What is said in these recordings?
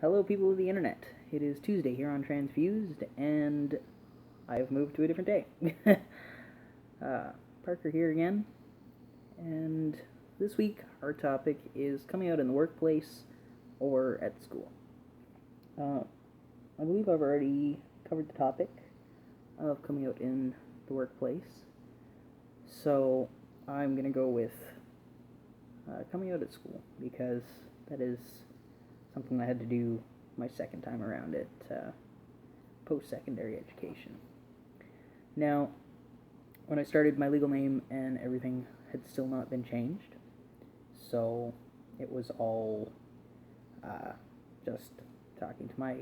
Hello, people of the internet. It is Tuesday here on Transfused, and I've moved to a different day. uh, Parker here again, and this week our topic is coming out in the workplace or at school. Uh, I believe I've already covered the topic of coming out in the workplace, so I'm going to go with coming out at school because that is something I had to do my second time around at post-secondary education. Now, when I started, my legal name and everything had still not been changed, so it was all just talking to my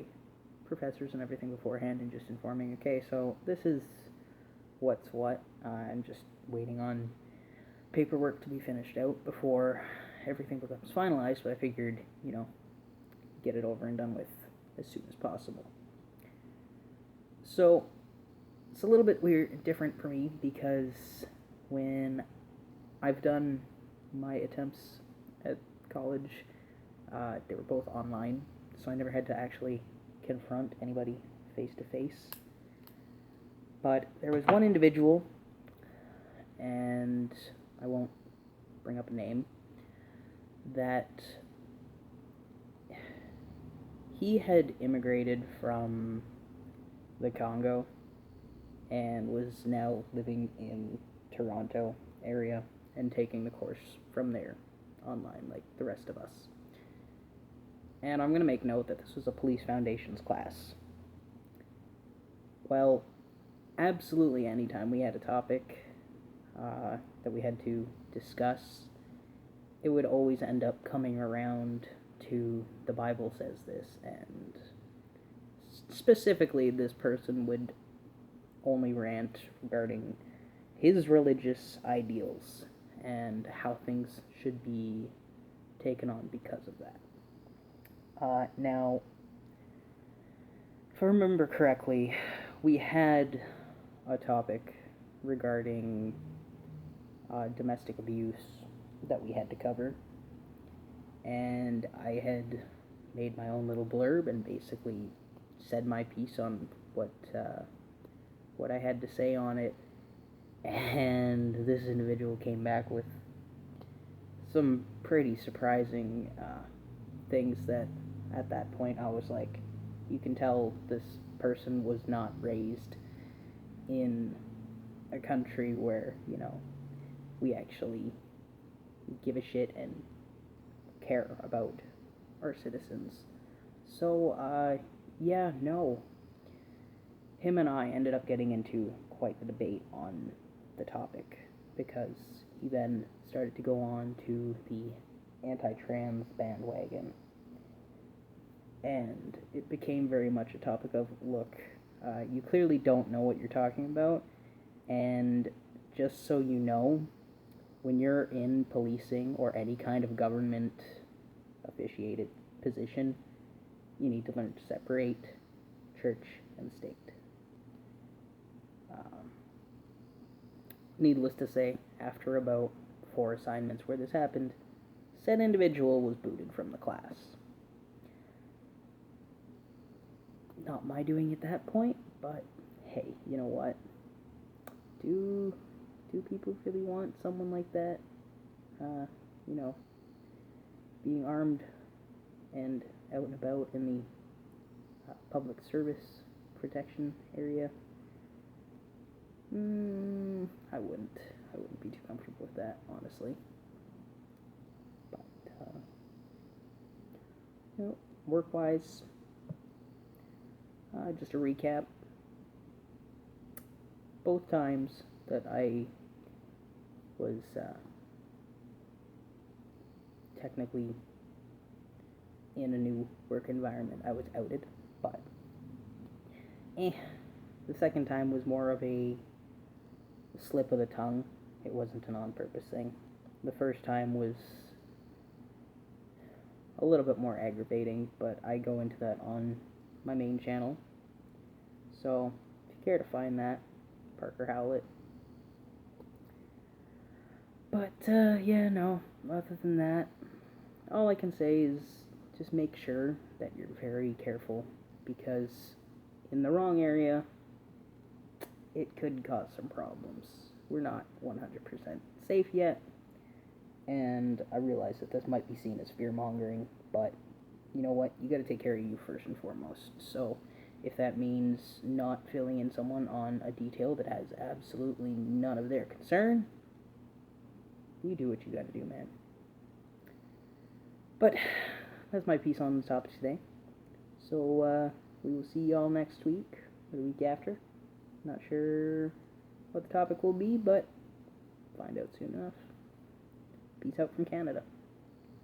professors and everything beforehand and just informing, okay, so this is what's what. I'm just waiting on paperwork to be finished out before everything becomes finalized, but I figured, get it over and done with as soon as possible. So it's a little bit weird, different for me because when I've done my attempts at college, they were both online, so I never had to actually confront anybody face to face. But there was one individual, and I won't bring up a name, that he had immigrated from the Congo and was now living in Toronto area and taking the course from there online like the rest of us. And I'm going to make note that this was a police foundations class. Well, absolutely anytime we had a topic that we had to discuss, it would always end up coming around to the Bible says this, and specifically this person would only rant regarding his religious ideals and how things should be taken on because of that. Now, if I remember correctly, we had a topic regarding domestic abuse that we had to cover, and I had made my own little blurb and basically said my piece on what I had to say on it, and this individual came back with some pretty surprising things that at that point I was like, you can tell this person was not raised in a country where, we actually give a shit and care about our citizens. So, no. Him and I ended up getting into quite the debate on the topic because he then started to go on to the anti-trans bandwagon. And it became very much a topic of, look, you clearly don't know what you're talking about, and just so you know, when you're in policing or any kind of government officiated position, you need to learn to separate church and state. Needless to say, after about 4 assignments where this happened, said individual was booted from the class. Not my doing at that point, but hey, you know what? Do people really want someone like that, being armed and out and about in the public service protection area? I wouldn't be too comfortable with that, honestly. But, work-wise, just a recap. Both times that I was technically in a new work environment, I was outed, but the second time was more of a slip of the tongue. It wasn't an on-purpose thing. The first time was a little bit more aggravating, but I go into that on my main channel. So, if you care to find that, ParkerHowlett. But, other than that, all I can say is just make sure that you're very careful, because in the wrong area, it could cause some problems. We're not 100% safe yet, and I realize that this might be seen as fear-mongering, but you know what? You got to take care of you first and foremost. So if that means not filling in someone on a detail that has absolutely none of their concern, you do what you got to do, man. But that's my piece on the topic today. So we will see y'all next week or the week after. Not sure what the topic will be, but find out soon enough. Peace out from Canada.